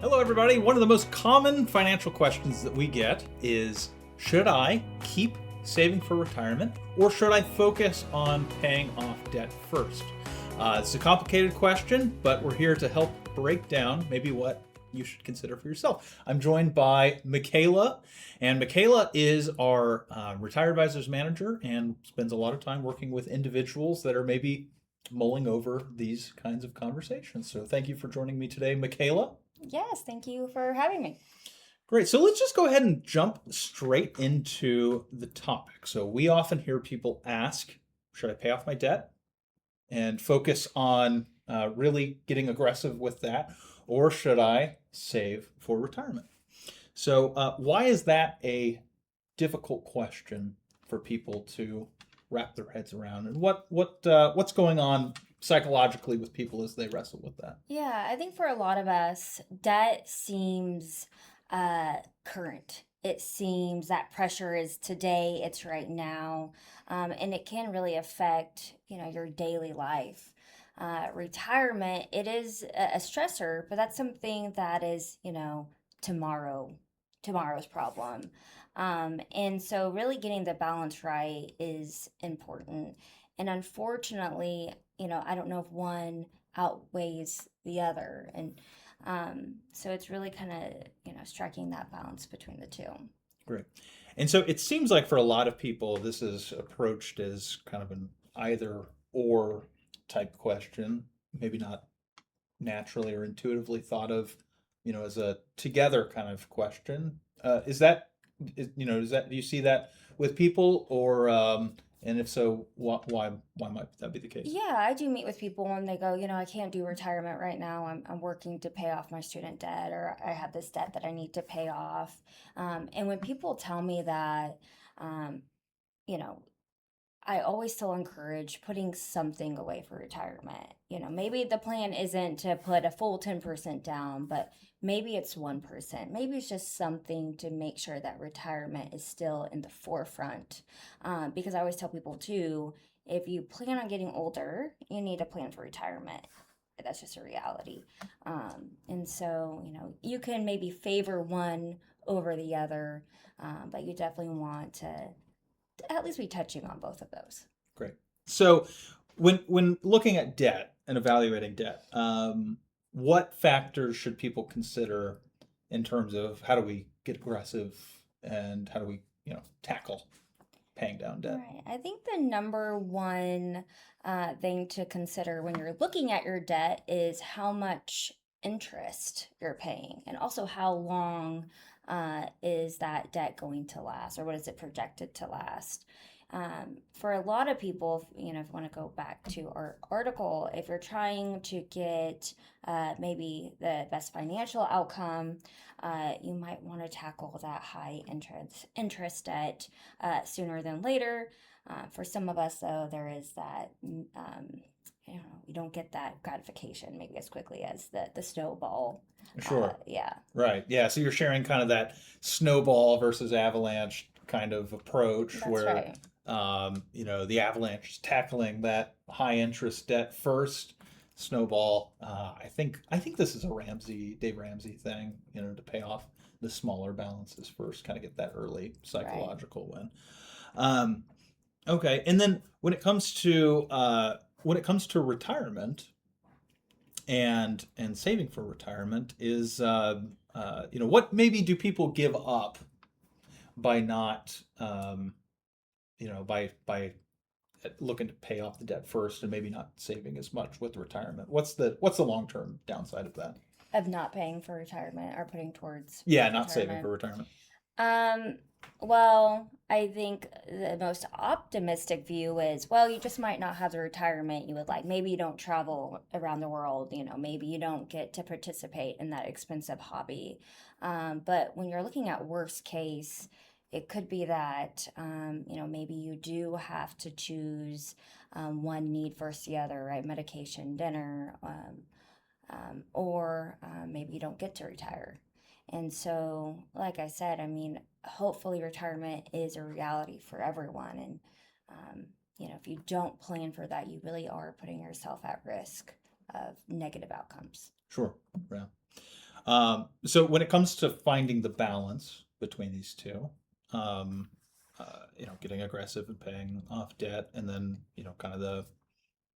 Hello, everybody. One of the most common financial questions that we get is, should I keep saving for retirement or should I focus on paying off debt first? It's a complicated question, but we're here to help break down maybe what you should consider for yourself. I'm joined by Michaela, and Michaela is our Retire Advisors Manager and spends a lot of time working with individuals that are maybe mulling over these kinds of conversations. So thank you for joining me today, Michaela. Yes, thank you for having me. Great. So let's just go ahead and jump straight into the topic. So we often hear people ask, should I pay off my debt and focus on really getting aggressive with that, or should I save for retirement? So why is that a difficult question for people to wrap their heads around? And what's going on psychologically with people as they wrestle with that? Yeah, I think for a lot of us, debt seems current. It seems that pressure is today, it's right now, and it can really affect, your daily life. Retirement, it is a stressor, but that's something that is, tomorrow's problem. And so really getting the balance right is important. And unfortunately, I don't know if one outweighs the other. And so it's really kind of, striking that balance between the two. Great. And so it seems like for a lot of people, this is approached as kind of an either or type question, maybe not naturally or intuitively thought of, as a together kind of question. Do you see that with people or, and if so, why might that be the case? Yeah, I do meet with people and they go, I can't do retirement right now. I'm working to pay off my student debt, or I have this debt that I need to pay off. And when people tell me that, um, you know, I always still encourage putting something away for retirement. Maybe the plan isn't to put a full 10% down, but maybe it's 1%. Maybe it's just something to make sure that retirement is still in the forefront. Because I always tell people too, if you plan on getting older, you need a plan for retirement. That's just a reality. And so, you can maybe favor one over the other, but you definitely want to at least be touching on both of those. Great. So when looking at debt and evaluating debt, what factors should people consider in terms of how do we get aggressive and how do we, tackle paying down debt? Right. I think the number one thing to consider when you're looking at your debt is how much interest you're paying, and also how long is that debt going to last, or what is it projected to last. For a lot of people, if you want to go back to our article, if you're trying to get maybe the best financial outcome, you might want to tackle that high interest debt sooner than later. For some of us, though, there is that you don't get that gratification maybe as quickly as the snowball. Sure. Yeah. Right. Yeah. So you're sharing kind of that snowball versus avalanche kind of approach That's where, right. the avalanche is tackling that high interest debt first. Snowball. I think this is a Dave Ramsey thing, to pay off the smaller balances first, kind of get that early Right. psychological win. Um, okay. And then when it comes to retirement and saving for retirement is what maybe do people give up by not by looking to pay off the debt first and maybe not saving as much with retirement? What's the long-term downside of that? Of not paying for retirement or putting towards Yeah, not saving for retirement. retirement. Um, well, I think the most optimistic view is, well, you just might not have the retirement you would like. Maybe you don't travel around the world, maybe you don't get to participate in that expensive hobby. But when you're looking at worst case, it could be that, maybe you do have to choose one need versus the other, right? Medication, dinner, or maybe you don't get to retire. And so, like I said, I mean, hopefully retirement is a reality for everyone. And, if you don't plan for that, you really are putting yourself at risk of negative outcomes. Sure. Yeah. So when it comes to finding the balance between these two, um, getting aggressive and paying off debt, and then kind of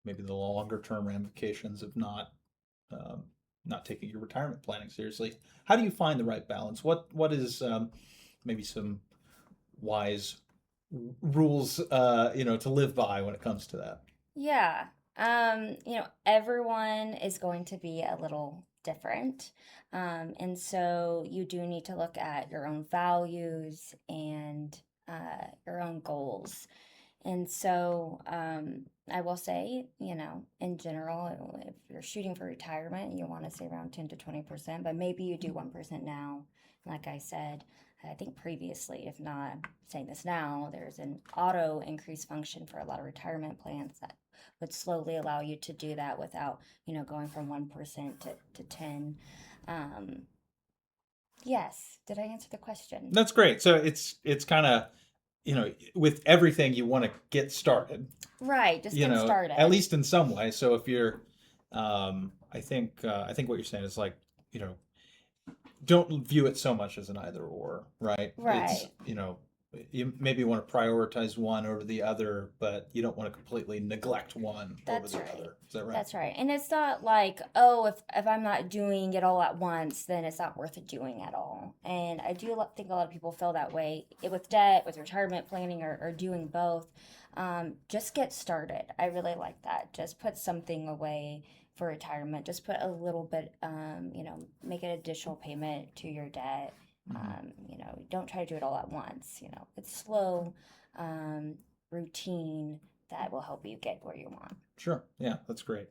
maybe the longer term ramifications of um, not taking your retirement planning seriously. How do you find the right balance? What is maybe some wise rules to live by when it comes to that? Yeah. Everyone is going to be a little different. And so you do need to look at your own values and your own goals. And so I will say, in general, if you're shooting for retirement, you want to say around 10 to 20%, but maybe you do 1% now. Like I said, I think previously, if not saying this now, there's an auto increase function for a lot of retirement plans that would slowly allow you to do that without, going from 1% to 10. Um, yes. Did I answer the question? That's great. So it's kind of with everything you want to get started, Right. Just get started. at least in some way. So if you're, I think what you're saying is like, don't view it so much as an either or, right? Right. It's, you maybe want to prioritize one over the other, but you don't want to completely neglect one That's over the right. other. Is that right? That's right. And it's not like, oh, if I'm not doing it all at once, then it's not worth it doing at all. And I do think a lot of people feel that way with debt, with retirement planning, or doing both. Just get started. I really like that. Just put something away for retirement. Just put a little bit, make an additional payment to your debt. Don't try to do it all at once. It's slow, routine that will help you get where you want. Sure. Yeah, that's great.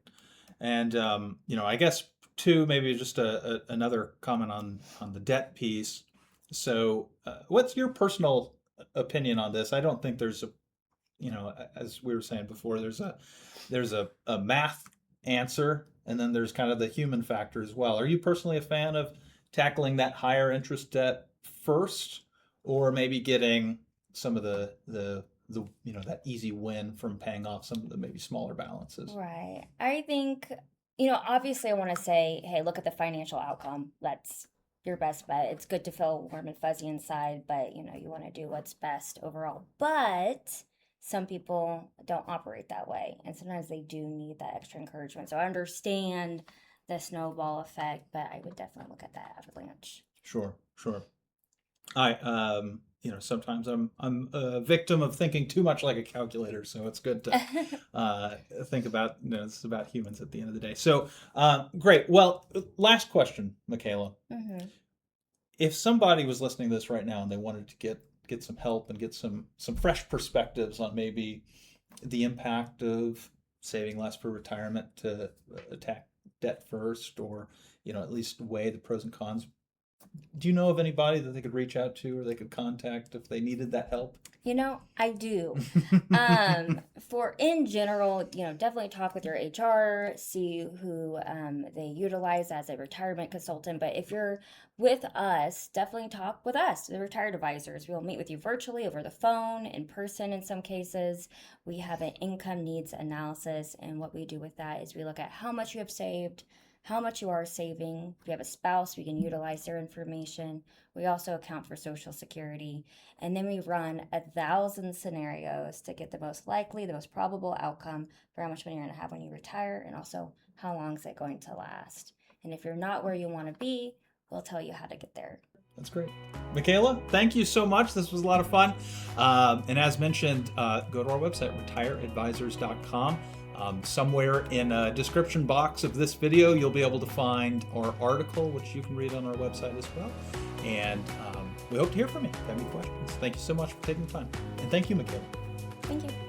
And I guess too, maybe just another comment on the debt piece. So, what's your personal opinion on this? I don't think there's as we were saying before, there's a math answer, and then there's kind of the human factor as well. Are you personally a fan of tackling that higher interest debt first, or maybe getting some of the that easy win from paying off some of the maybe smaller balances? Right. I think, obviously I want to say, hey, look at the financial outcome. That's your best bet. It's good to feel warm and fuzzy inside, but you want to do what's best overall. But some people don't operate that way, and sometimes they do need that extra encouragement. So I understand the snowball effect, but I would definitely look at that avalanche. Sure. I sometimes I'm a victim of thinking too much like a calculator, so it's good to think about this is about humans at the end of the day. So great. Well, last question, Michaela. Mm-hmm. If somebody was listening to this right now and they wanted to get some help and get some fresh perspectives on maybe the impact of saving less for retirement to attack debt first, or at least weigh the pros and cons, do you know of anybody that they could reach out to or they could contact if they needed that help? I do. For in general, definitely talk with your HR, see who they utilize as a retirement consultant. But if you're with us, definitely talk with us, the retired advisors. We'll meet with you virtually, over the phone, in person in some cases. We have an income needs analysis, and what we do with that is we look at how much you have saved, how much you are saving. If you have a spouse, we can utilize their information. We also account for Social Security. And then we run 1,000 scenarios to get the most likely, the most probable outcome for how much money you're going to have when you retire, and also how long is it going to last. And if you're not where you want to be, we'll tell you how to get there. That's great. Michaela, thank you so much. This was a lot of fun. And as mentioned, go to our website, retireadvisors.com. Somewhere in a description box of this video, you'll be able to find our article, which you can read on our website as well. And we hope to hear from you if you have any questions. Thank you so much for taking the time. And thank you, Michaela. Thank you.